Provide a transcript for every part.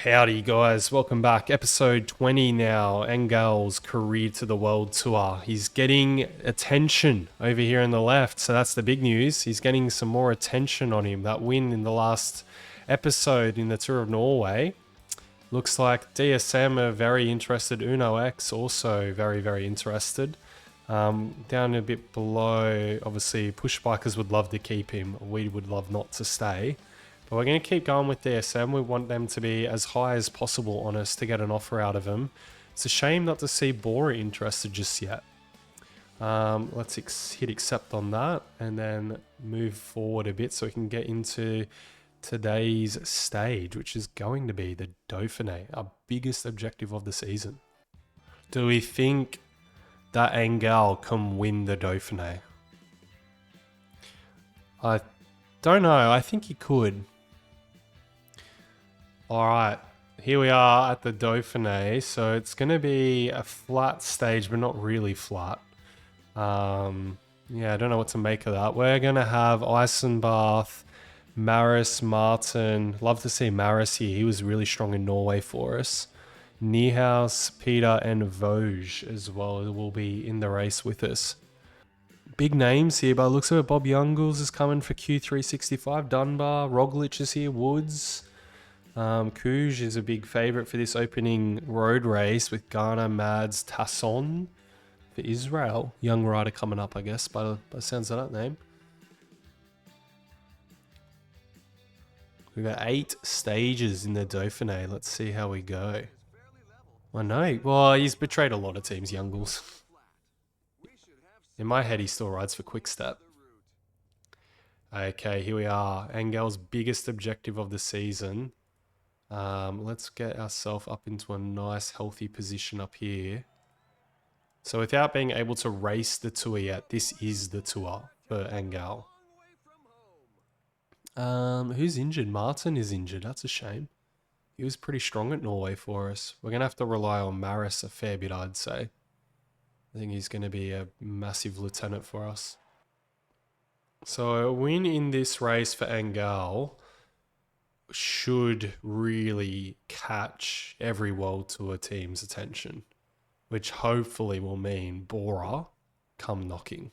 Howdy guys, welcome back. Episode 20 now. Engel's career to the world tour. He's getting attention over here on the left, so that's the big news. He's getting some more attention on him. That win in the last episode in the Tour of Norway. Looks like DSM are very interested. Uno X also very interested. Down a bit below, obviously push bikers would love to keep him. We would love not to stay. But we're going to keep going with DSM. We want them to be as high as possible on us to get an offer out of them. It's a shame not to see Bora interested just yet. Let's hit accept on that and then move forward a bit so we can get into today's stage, which is going to be the Dauphine, our biggest objective of the season. Do we think that Engel can win the Dauphine? I don't know. I think he could. All right, here we are at the Dauphine. So it's going to be a flat stage, but not really flat. Yeah, I don't know what to make of that. We're going to have Eisenbath, Maris, Martin. Love to see Maris here. He was really strong in Norway for us. Niehaus, Peter, and Vosges as well will be in the race with us. Big names here, but it looks like Bob Youngles is coming for Q365. Dunbar, Roglic is here, Woods. Kuj is a big favourite for this opening road race with Ghana, Mads, Tasson for Israel. Young rider coming up, I guess, by the sounds of that name. We've got 8 stages in the Dauphiné. Let's see how we go. I know. Well, he's betrayed a lot of teams, Youngles. In my head, he still rides for Quickstep. Okay, here we are. Engel's biggest objective of the season. Let's get ourselves up into a nice healthy position up here. So without being able to race the tour yet, this is the tour for Engel. Who's injured? Martin is injured. That's a shame. He was pretty strong at Norway for us. We're going to have to rely on Maris a fair bit, I'd say. I think he's going to be a massive lieutenant for us. So a win in this race for Engel should really catch every World Tour team's attention, which hopefully will mean Bora come knocking.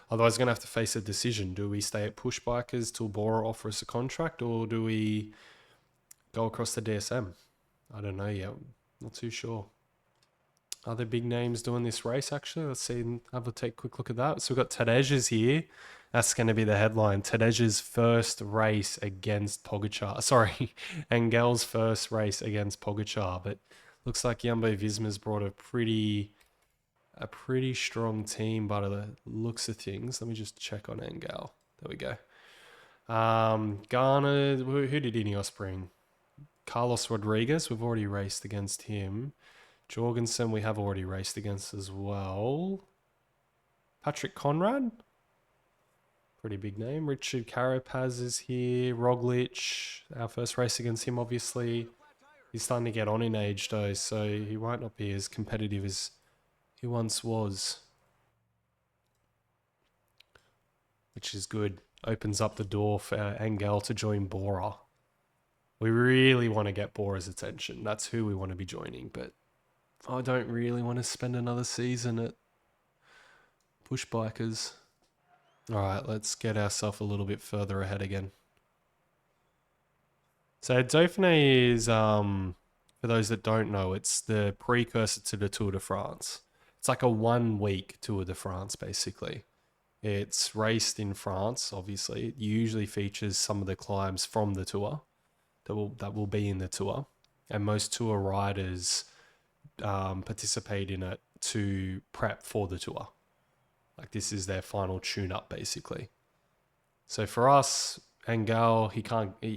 Otherwise, we're going to have to face a decision. Do we stay at Push Bikers till Bora offer us a contract, or do we go across the DSM? I don't know yet. Not too sure. Other big names doing this race, actually. Let's see, have a quick look at that. So we've got Tadej is here. That's going to be the headline. Tadej's first race against Pogacar. Sorry, Engel's first race against Pogacar. But looks like Jumbo-Visma's brought a pretty strong team by the looks of things. Let me just check on Engel. There we go. Ghana, who did Ineos bring? Carlos Rodriguez, we've already raced against him. Jorgensen, we have already raced against as well. Patrick Conrad, pretty big name. Richard Carapaz is here. Roglic, our first race against him, obviously. He's starting to get on in age, though, so he might not be as competitive as he once was. Which is good. Opens up the door for Engel to join Bora. We really want to get Bora's attention. That's who we want to be joining, but I don't really want to spend another season at Push Bikers. Alright, let's get ourselves a little bit further ahead again. So Dauphiné is, for those that don't know, it's the precursor to the Tour de France. It's like a 1 week Tour de France, basically. It's raced in France, obviously. It usually features some of the climbs from the Tour that will be in the Tour. And most Tour riders participate in it to prep for the Tour. Like, this is their final tune-up, basically. So for us, Engel,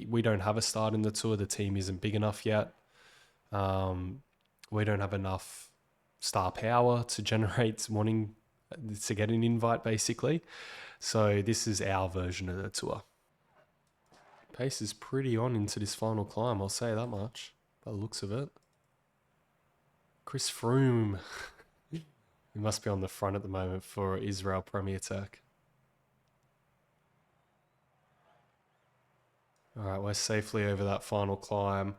we don't have a start in the Tour. The team isn't big enough yet. We don't have enough star power to generate wanting to get an invite, basically. So this is our version of the Tour. Pace is pretty on into this final climb, I'll say that much, by the looks of it. Chris Froome. He must be on the front at the moment for Israel Premier Tech. All right, we're safely over that final climb.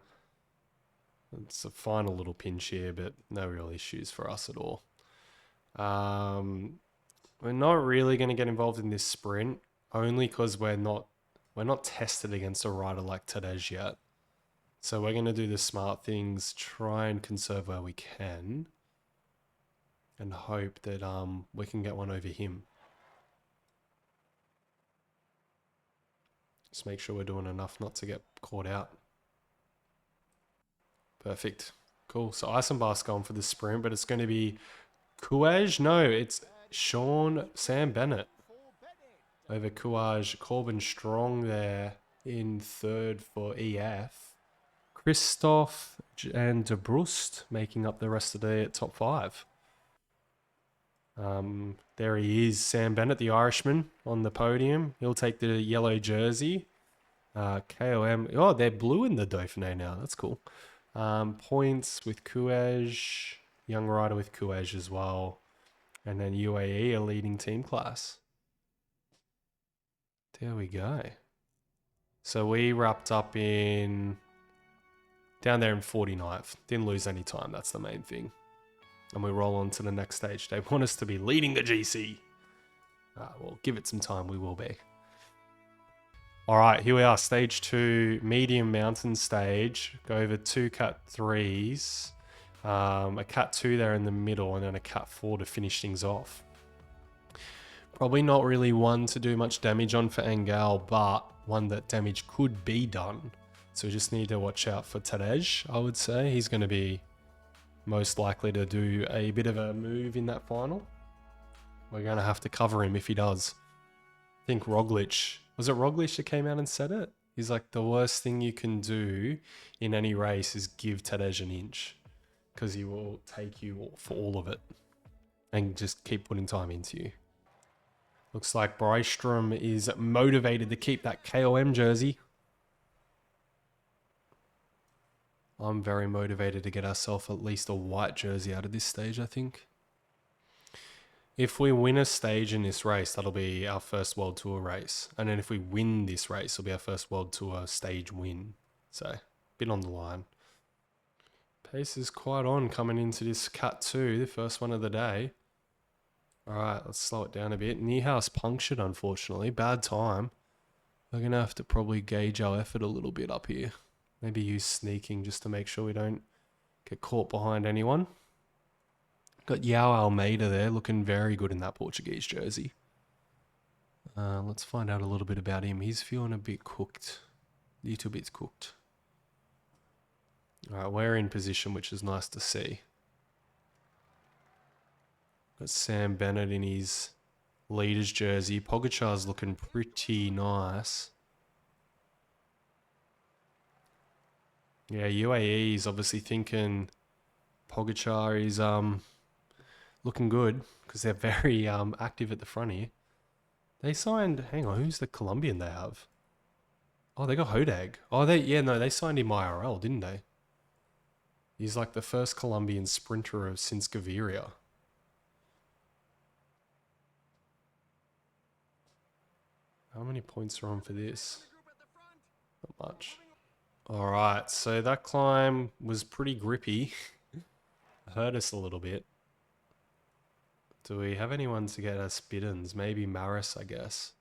It's a final little pinch here, but no real issues for us at all. We're not really going to get involved in this sprint, only because we're not tested against a rider like Tadej yet. So we're going to do the smart things, try and conserve where we can, and hope that we can get one over him. Just make sure we're doing enough not to get caught out. Perfect. Cool. So Eisenbach's going for the sprint, but it's going to be Couage? No, it's Sam Bennett over Couage. Corbin Strong there in third for EF. Christoph and De Brust making up the rest of the top 5. There he is, Sam Bennett, the Irishman, on the podium. He'll take the yellow jersey. KOM. Oh, they're blue in the Dauphine now. That's cool. Points with Couage. Young rider with Couage as well. And then UAE, a leading team class. There we go. So we wrapped up down there in 49th. Didn't lose any time. That's the main thing. And we roll on to the next stage. They want us to be leading the GC. Well, give it some time. We will be. All right, here we are. Stage 2, medium mountain stage. Go over 2 Cat 3s. A Cat 2 there in the middle, and then a Cat 4 to finish things off. Probably not really one to do much damage on for Engel, but one that damage could be done. So we just need to watch out for Tadej, I would say. He's going to be most likely to do a bit of a move in that final. We're going to have to cover him if he does. I think Roglic, was it Roglic that came out and said it? He's like, the worst thing you can do in any race is give Tadej an inch, because he will take you for all of it and just keep putting time into you. Looks like Brystrom is motivated to keep that KOM jersey. I'm very motivated to get ourselves at least a white jersey out of this stage, I think. If we win a stage in this race, that'll be our first World Tour race. And then if we win this race, it'll be our first World Tour stage win. So, a bit on the line. Pace is quite on coming into this Cat 2, the first one of the day. Alright, let's slow it down a bit. Niehaus punctured, unfortunately. Bad time. We're going to have to probably gauge our effort a little bit up here. Maybe use sneaking just to make sure we don't get caught behind anyone. Got Yao Almeida there, looking very good in that Portuguese jersey. Let's find out a little bit about him. He's feeling a bit cooked. Little bit cooked. Alright, we're in position, which is nice to see. Got Sam Bennett in his leader's jersey. Pogacar's looking pretty nice. Yeah, UAE is obviously thinking Pogacar is looking good, because they're very active at the front here. They signed, hang on, who's the Colombian they have? Oh, they got Hodag. Oh, they signed him IRL, didn't they? He's like the first Colombian sprinter since Gaviria. How many points are on for this? Not much. Alright, so that climb was pretty grippy. Hurt us a little bit. Do we have anyone to get us biddens? Maybe Maris, I guess.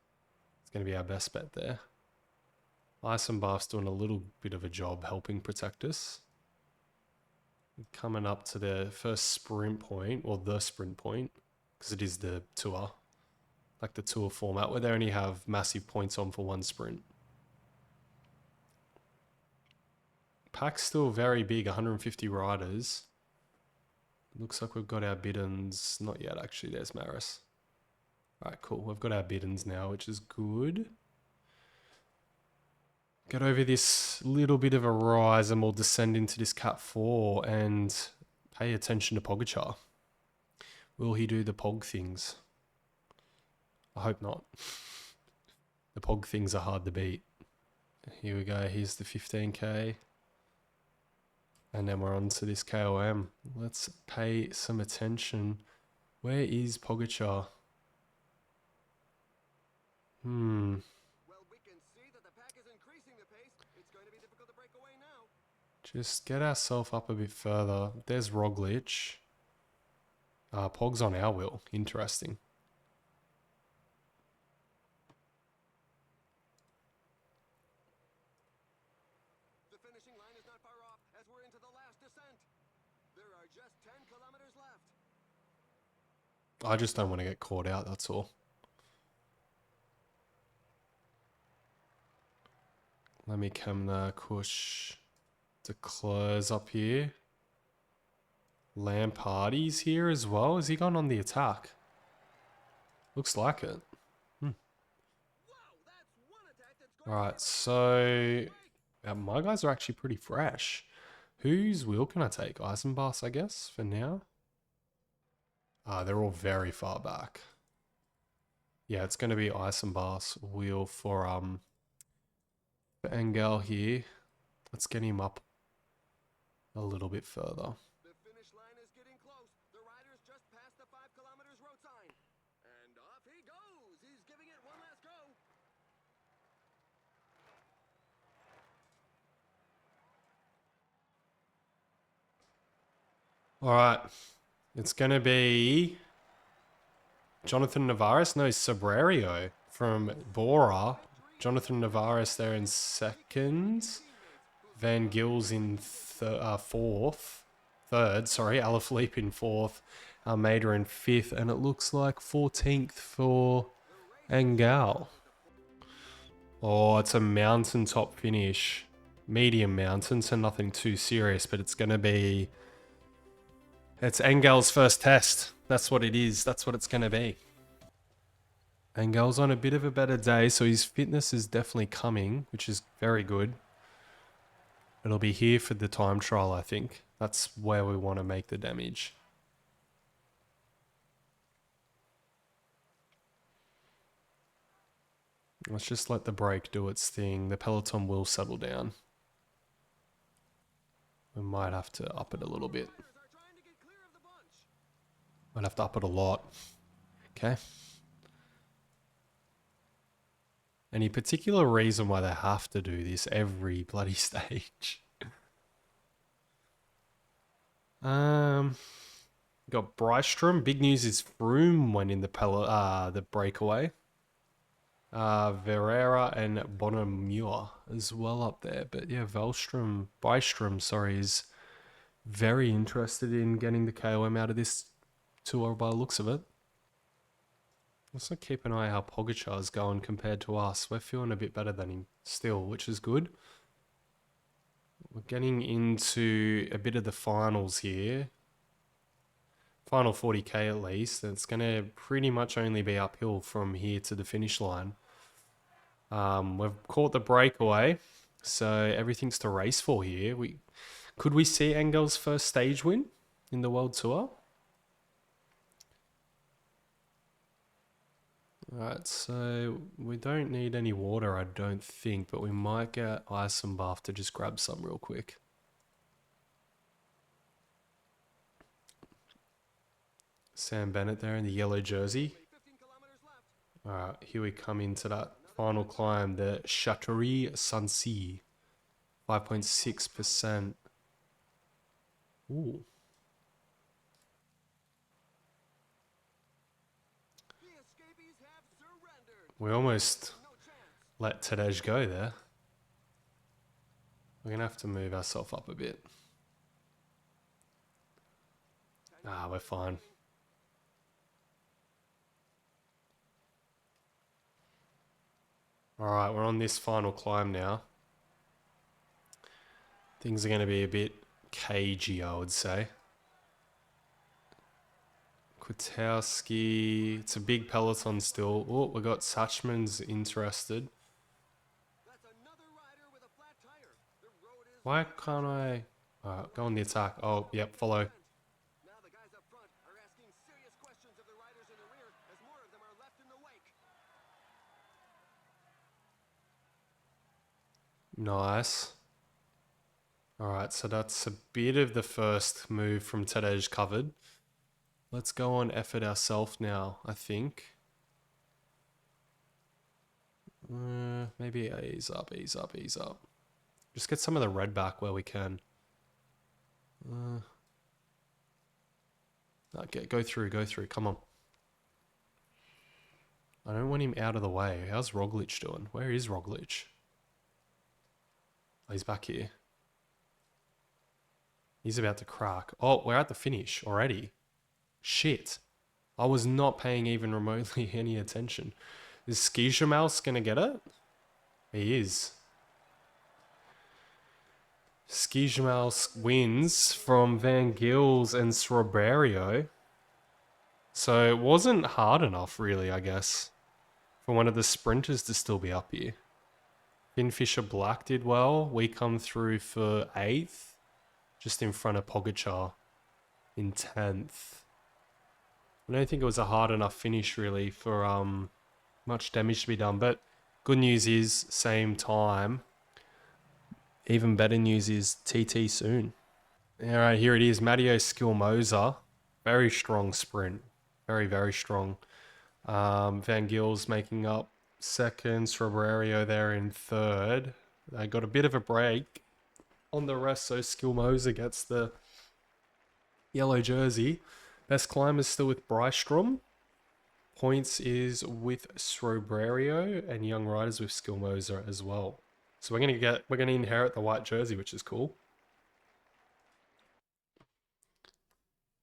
It's going to be our best bet there. Eisenbach's doing a little bit of a job helping protect us. Coming up to the first sprint point, or the sprint point, because it is the tour. Like the tour format, where they only have massive points on for one sprint. Pack's still very big, 150 riders. Looks like we've got our biddens. Not yet, actually. There's Maris. Alright, cool. We've got our biddens now, which is good. Get over this little bit of a rise and we'll descend into this Cat 4 and pay attention to Pogacar. Will he do the Pog things? I hope not. The Pog things are hard to beat. Here we go. Here's the 15k. And then we're on to this KOM. Let's pay some attention. Where is Pogacar? Just get ourselves up a bit further. There's Roglic. Pog's on our wheel. Interesting. The finishing line is not far off as we're into the last descent. There are just 10 kilometers left. I just don't want to get caught out, that's all. Let me come the Kush to close up here. Lampardy's here as well. Is he gone on the attack? Looks like it. Alright, so my guys are actually pretty fresh. Whose wheel can I take? Eisenbach's, I guess, for now. They're all very far back. Yeah, it's going to be Eisenbach's wheel for Engel here. Let's get him up a little bit further. The finish line is getting close. The rider's just passed the 5 kilometers road sign. And off he goes. He's giving it one last go. Alright. It's going to be Jonathan Navarez. No, Sabrerio from Bora. Jonathan Navarez there in second. Van Gils in third. Sorry, Alaphilippe in fourth. Almeida in fifth. And it looks like 14th for Engel. Oh, it's a mountaintop finish. Medium mountain, so nothing too serious. But it's going to be... It's Engel's first test. That's what it is. That's what it's going to be. Engel's on a bit of a better day, so his fitness is definitely coming, which is very good. It'll be here for the time trial, I think. That's where we want to make the damage. Let's just let the brake do its thing. The peloton will settle down. We might have to up it a little bit. Might have to up it a lot. Okay. Any particular reason why they have to do this every bloody stage? Got Brystrom. Big news is Froome went in the breakaway. Verera and Bonamure as well up there. But yeah, Bystrom, sorry, is very interested in getting the KOM out of this tour by the looks of it. Also keep an eye how Pogacar's going compared to us. We're feeling a bit better than him still, which is good. We're getting into a bit of the finals here. Final 40k at least. It's going to pretty much only be uphill from here to the finish line. We've caught the breakaway, so everything's to race for here. Could we see Engel's first stage win in the World Tour? Alright, so we don't need any water, I don't think, but we might get Eisenbach to just grab some real quick. Sam Bennett there in the yellow jersey. Alright, here we come into that final climb, the Châteaury-Sancy. 5.6%. Ooh. We almost let Tadej go there. We're going to have to move ourselves up a bit. We're fine. Alright, we're on this final climb now. Things are going to be a bit cagey, I would say. Kwiatkowski, it's a big peloton still. Oh, we got Sachman's interested. Why can't I go on the attack? Oh, yep, follow. Now the guys up front are asking serious questions of the riders in the rear as more of them are left in the wake. Nice. Alright, so that's a bit of the first move from Tadej covered. Let's go on effort ourselves now, I think. Maybe ease up. Just get some of the red back where we can. Okay, go through, come on. I don't want him out of the way. How's Roglic doing? Where is Roglic? Oh, he's back here. He's about to crack. Oh, we're at the finish already. Shit. I was not paying even remotely any attention. Is Skijemaus going to get it? He is. Skijemaus wins from Van Gils and Sroberio. So it wasn't hard enough, really, I guess, for one of the sprinters to still be up here. Finfisher Black did well. We come through for 8th, just in front of Pogacar in 10th. I don't think it was a hard enough finish, really, for much damage to be done. But good news is, same time, even better news is TT soon. All right, here it is. Matteo Skilmoza. Very strong sprint. Very, very strong. Van Gils making up 2nd. Sroberio there in 3rd. They got a bit of a break on the rest, so Skilmoza gets the yellow jersey. Best climbers still with Brystrom. Points is with Sroberio, and young riders with Skilmoza as well. So we're gonna inherit the white jersey, which is cool.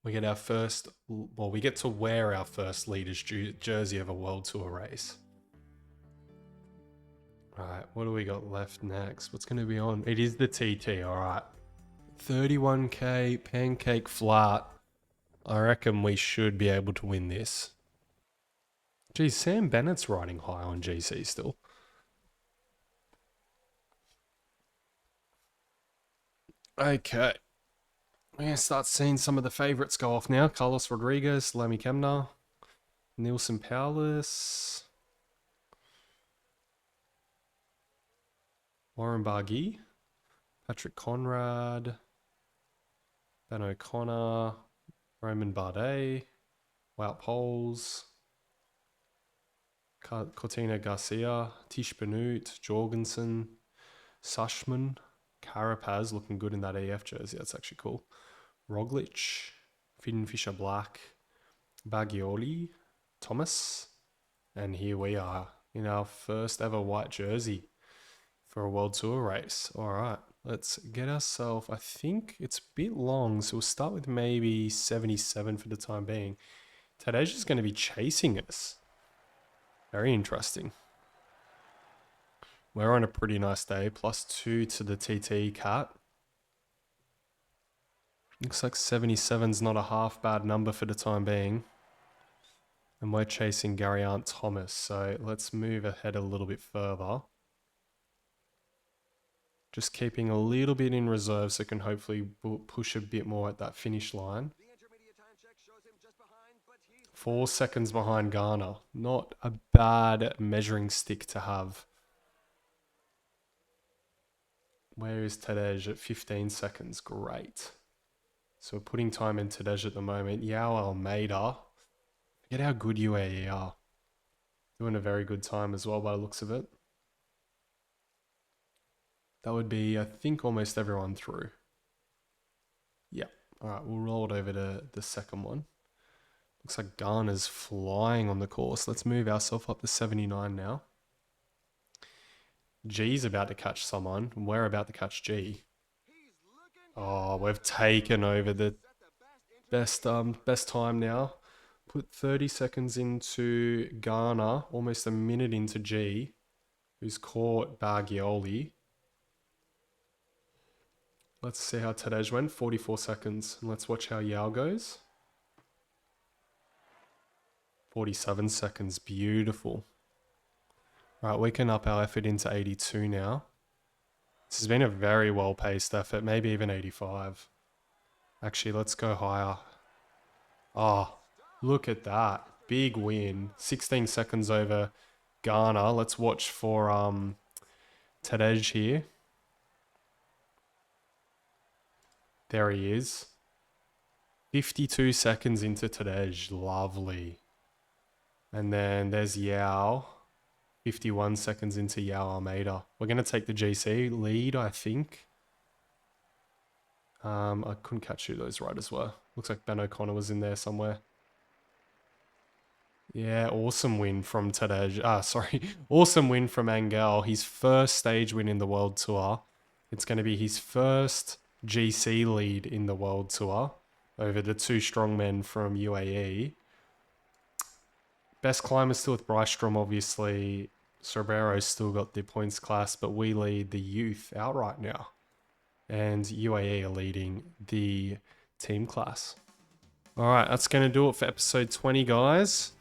We get our first, well, we get to wear our first leader's jersey of a World Tour race. All right, what do we got left next? What's going to be on? It is the TT, all right. 31k pancake flat. I reckon we should be able to win this. Geez, Sam Bennett's riding high on GC still. Okay. We're going to start seeing some of the favourites go off now. Carlos Rodriguez, Lamy Kemner, Nielsen Powless, Warren Barguil, Patrick Conrad, Ben O'Connor, Roman Bardet, Wout Poles, Cortina Garcia, Tish Benoot, Jorgensen, Sushman, Carapaz looking good in that EF jersey. That's actually cool. Roglic, Finfisher Black, Bagioli, Thomas, and here we are in our first ever white jersey for a World Tour race. All right, let's get ourselves, I think it's a bit long, so we'll start with maybe 77 for the time being. Tadej is going to be chasing us. Very interesting. We're on a pretty nice day, +2 to the TT cat. Looks like 77's not a half bad number for the time being. And we're chasing Geraint Thomas, so let's move ahead a little bit further. Just keeping a little bit in reserve so can hopefully push a bit more at that finish line. 4 seconds behind Ghana. Not a bad measuring stick to have. Where is Tadej at 15 seconds? Great. So we're putting time in Tadej at the moment. Yao Almeida. Forget how good UAE are. Doing a very good time as well by the looks of it. That would be, I think, almost everyone through. Yeah. All right, we'll roll it over to the second one. Looks like Ghana's flying on the course. Let's move ourselves up to 79 now. G's about to catch someone. We're about to catch G. Oh, we've taken over the best time now. Put 30 seconds into Ghana, almost a minute into G, who's caught Bagioli. Let's see how Tadej went. 44 seconds. And let's watch how Yao goes. 47 seconds. Beautiful. Right, we can up our effort into 82 now. This has been a very well-paced effort, maybe even 85. Actually, let's go higher. Oh, look at that. Big win. 16 seconds over Ghana. Let's watch for Tadej here. There he is. 52 seconds into Tadej. Lovely. And then there's Yao. 51 seconds into Yao Almeida. We're going to take the GC lead, I think. I couldn't catch who those riders were. Looks like Ben O'Connor was in there somewhere. Yeah, awesome win from Tadej. Sorry. Awesome win from Engel. His first stage win in the World Tour. It's going to be his first GC lead in the World Tour over the two strongmen from UAE. Best climber still with Brystrom, obviously. Cerbero's still got the points class, but we lead the youth outright now. And UAE are leading the team class. All right, that's going to do it for episode 20, guys.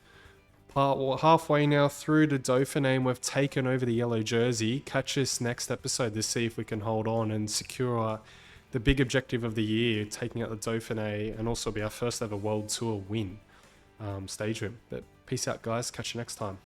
Halfway now through the Dauphine, we've taken over the yellow jersey. Catch us next episode to see if we can hold on and secure the big objective of the year, taking out the Dauphine, and also be our first ever World Tour win stage win. But peace out, guys. Catch you next time.